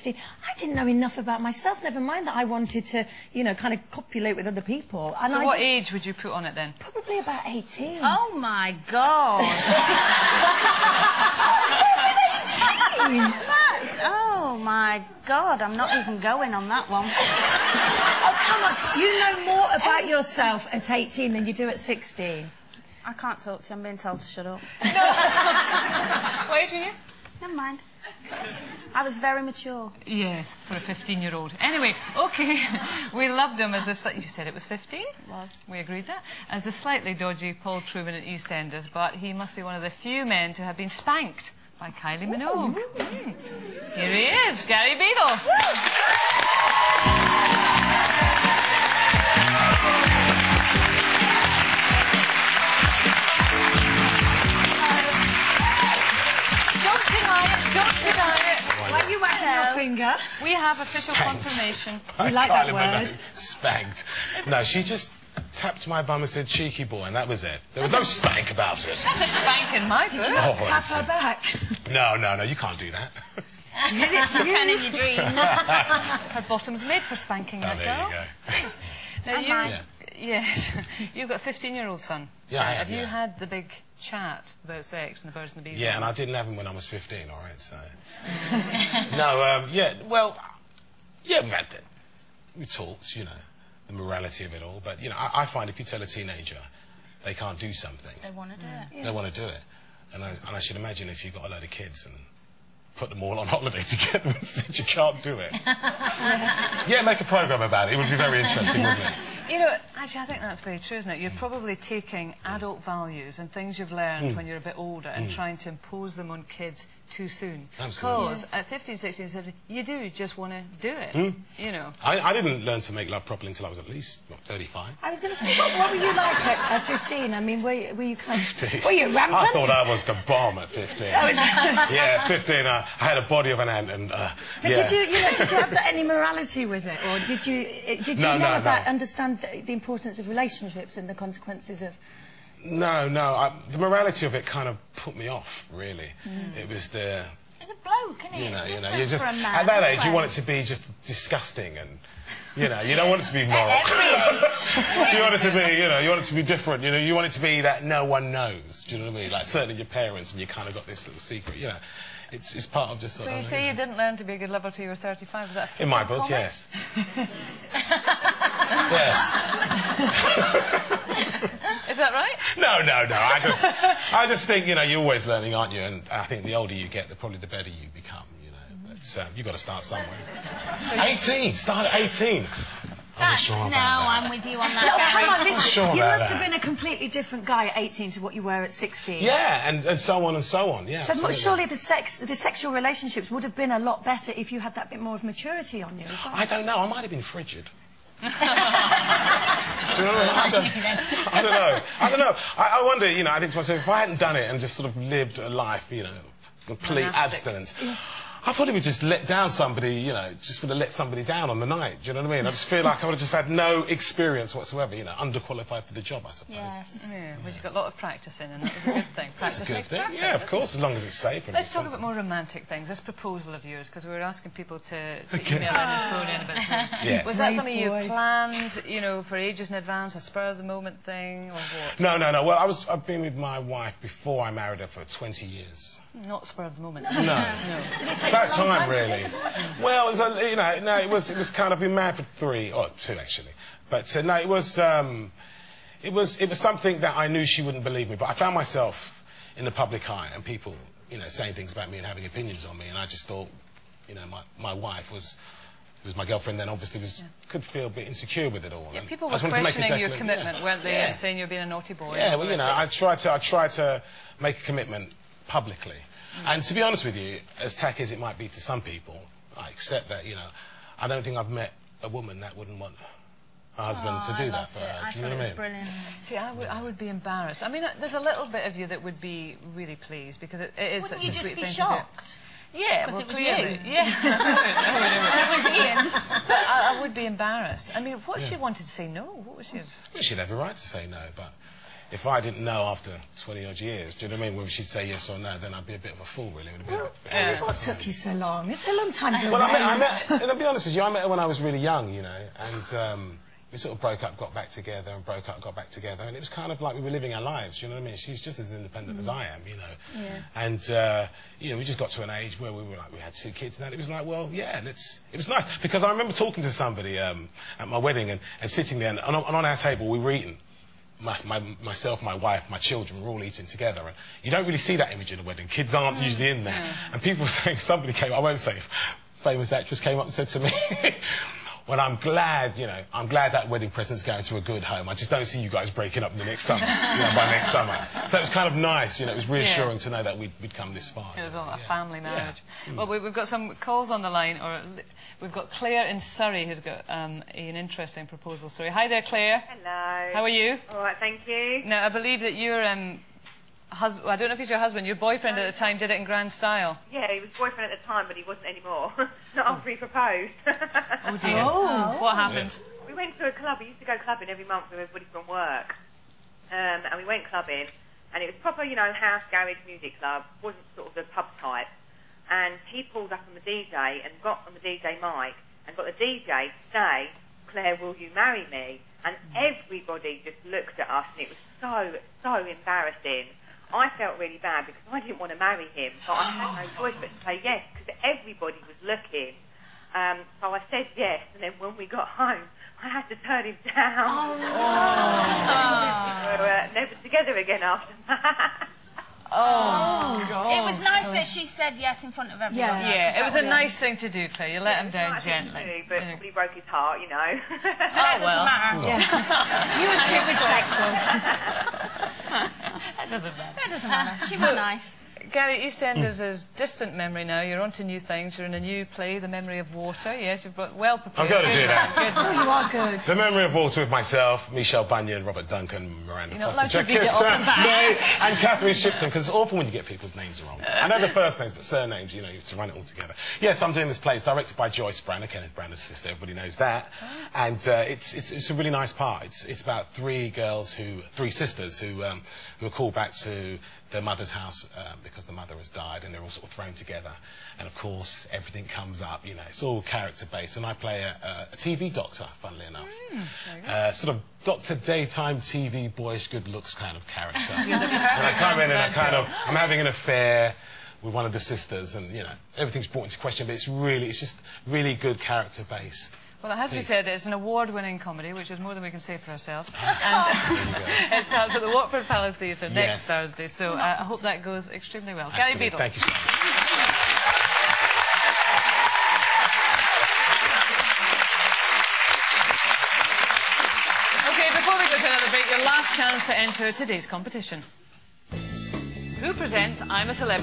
16. I didn't know enough about myself, never mind that I wanted to, you know, kind of copulate with other people. And so what age would you put on it then? Probably about 18. Oh, my God. What's wrong with 18? Oh, my God, I'm not even going on that one. Oh, come on. You know more about yourself at 18 than you do at 16. I can't talk to you. I'm being told to shut up. What age were you? Never mind. I was very mature. Yes, for a 15-year-old. Anyway, OK, we loved him as the... You said it was 15? It was. We agreed that. As the slightly dodgy Paul Truman in EastEnders, but he must be one of the few men to have been spanked by Kylie Minogue. Here he is, Gary Beadle. Why are you wagging your finger? We have official confirmation. We like that word. Minogue. Spanked. No, she just tapped my bum and said, cheeky boy, and that was it. There was no spank about it. That's a spank in my book. Did you not tap her back? No, no, no, you can't do that. Did it to You can you? in your dreams. Her bottom's made for spanking, that There girl. you go. Now, And mine. Yes, you've got a 15-year-old son. Yeah, I have, you yeah. had the big chat about sex and the birds and the bees? Yeah, and I didn't have him when I was 15, all right, so... No, yeah, well, yeah, we've had it. We talked, you know, the morality of it all, but, you know, I find if you tell a teenager they can't do something... They want to do it. They want to do it. And I should imagine if you got a load of kids and put them all on holiday together and said you can't do it. Yeah, make a programme about it. It would be very interesting, wouldn't it? You know, actually, I think that's very true, isn't it? You're probably taking adult values and things you've learned when you're a bit older and trying to impose them on kids too soon. Absolutely. Because at 15, 16, 17, you do just want to do it, you know. I didn't learn to make love properly until I was at least, what, 35. I was going to say, what were you like at 15? I mean, were you kind of... 15. Were you rampant? I thought I was the bomb at 15. Yeah, 15, I had a body of an ant and, But yeah. did you have any morality with it? Or did you understand the importance of relationships and the consequences of... No, the morality of it kind of put me off, really. It was the... It's a bloke, isn't it? You know, you just... For a man, At that age, you anyway. want it to be just disgusting and... You know, you don't want it to be moral. At every age. You want it to be, you know, you want it to be different. You know, you want it to be that no one knows. Do you know what I mean? Like, certainly your parents, and you kind of got this little secret, you know. It's part of just sort So of... you say you didn't learn to be a good lover till you were 35, was that a In my football book, comment? yes. Yes. Is that right? No. I just think, you know, you're always learning, aren't you? And I think the older you get, probably the better you become, you know. But you've got to start somewhere. 18. Start at 18. I'm sure about that. I'm with you on Oh, that. come on, listen. Sure You about must have that. been a completely different guy at 18 to what you were at 16. Yeah, and so on and so on. Yeah. So absolutely. surely the sexual relationships would have been a lot better if you had that bit more of maturity on you as well. I don't know. I might have been frigid. Do you know what I mean? I don't know. I wonder, you know, I think to myself, if I hadn't done it and just sort of lived a life, you know, complete abstinence, I probably would just let down somebody, you know, just would have let somebody down on the night. Do you know what I mean? I just feel like I would have just had no experience whatsoever, you know, underqualified for the job, I suppose. Yes. Yeah, well, you've got a lot of practice in, and that was a good thing. That's Practice a good makes thing. perfect. Yeah, of course, as long as it's safe. And Let's talk about responsible. more romantic things. This proposal of yours, because we were asking people to email in and phone in about it. Yes. Was that Brave something you boy. planned, you know, for ages in advance, a spur-of-the-moment thing, or what? No. Well, I've been with my wife before I married her for 20 years. Not spur-of-the-moment. No. It's about time, really. Well, it was, you know, no, it was kind of been married for 2 actually. But no, it was something that I knew she wouldn't believe me. But I found myself in the public eye and people, you know, saying things about me and having opinions on me, and I just thought, you know, my wife who was my girlfriend then, obviously could feel a bit insecure with it all. Yeah, and people I were just wanted to make a questioning your declaration, commitment, weren't they? Yeah. Saying you're being a naughty boy. Yeah, and well, all you know, this. I try to make a commitment publicly. And to be honest with you, as tacky as it might be to some people, I accept that, you know, I don't think I've met a woman that wouldn't want a husband to do that for her. Do you know what I mean? Brilliant. See, I would be embarrassed. I mean, there's a little bit of you that would be really pleased, because it is Wouldn't such you a just sweet be thing to shocked? do. Yeah, Because well, it was clearly. you. Yeah. And it was Ian. But I would be embarrassed. I mean, what if she wanted to say no? What was she... Well, she'd have a right to say no, but if I didn't know after 20-odd years, do you know what I mean, whether she'd say yes or no, then I'd be a bit of a fool, really. What took you so long? It's a long time to Well, I met, and I'll be honest with you, I met her when I was really young, you know, and we sort of broke up, got back together, and broke up, got back together, and it was kind of like we were living our lives, you know what I mean? She's just as independent as I am, you know. Yeah. And, you know, we just got to an age where we were like, we had 2 kids, and it was like, well, yeah, it was nice. Because I remember talking to somebody at my wedding, and sitting there, and on our table we were eating. Myself, my wife, my children were all eating together, and you don't really see that image in a wedding. Kids aren't usually in there. And people were saying, somebody came, I won't say, famous actress came up and said to me, well, I'm glad, you know, I'm glad that wedding present's going to a good home. I just don't see you guys breaking up in the next summer, you know, by next summer. So it was kind of nice, you know, it was reassuring to know that we'd come this far. It was all a family marriage. Well, we've got some calls on the line, or we've got Claire in Surrey who's got an interesting proposal story. Hi there, Claire. Hello. How are you? All right, thank you. Now, I believe that your husband, I don't know if he's your husband, your boyfriend at the time did it in grand style. Yeah, he was boyfriend at the time, but he wasn't anymore. Not after he proposed. Oh, dear. Oh. What happened? We went to a club. We used to go clubbing every month with everybody from work. And we went clubbing, and it was proper, you know, house, garage, music club. Wasn't sort of the pub type. And he pulled up on the DJ and got on the DJ mic and got the DJ to say, Claire, will you marry me? And everybody just looked at us, and it was so embarrassing. I felt really bad because I didn't want to marry him, but I had no choice but to say yes because everybody was looking. So I said yes, and then when we got home, I had to turn him down. We were never together again after that. Oh, God. It was nice that she said yes in front of everyone. Yeah, it was a nice thing to do, Claire. You let him down gently. Too, but probably broke his heart, you know. That doesn't matter. Yeah. You was respectful. That doesn't matter. That doesn't matter. She was nice. Gary, EastEnders is distant memory now. You're on to new things. You're in a new play, The Memory of Water. Yes, you've got well prepared. I've got to do that. Good. Oh, you are good. The Memory of Water with myself, Michelle Bunyan, Robert Duncan, Miranda Foster Jenkins, and Catherine Shipton, because it's awful when you get people's names wrong. I know the first names, but surnames, you know, you have to run it all together. Yes, I'm doing this play. It's directed by Joyce Branner, Kenneth Branner's sister. Everybody knows that. And it's a really nice part. It's about 3 sisters who are called back to their mother's house because the mother has died, and they're all sort of thrown together. And of course, everything comes up, you know, it's all character-based. And I play a TV doctor, funnily enough. Sort of Dr. Daytime TV, boyish good looks kind of character. And I come in and I'm having an affair with one of the sisters, and, you know, everything's brought into question, but it's just really good character-based. Well, it has to be said, it's an award-winning comedy, which is more than we can say for ourselves. And it starts at the Watford Palace Theatre next Thursday, so I hope that goes extremely well. Absolutely. Gary Beadle. Thank you so much. OK, before we go to another break, your last chance to enter today's competition. Who presents I'm a Celebrity?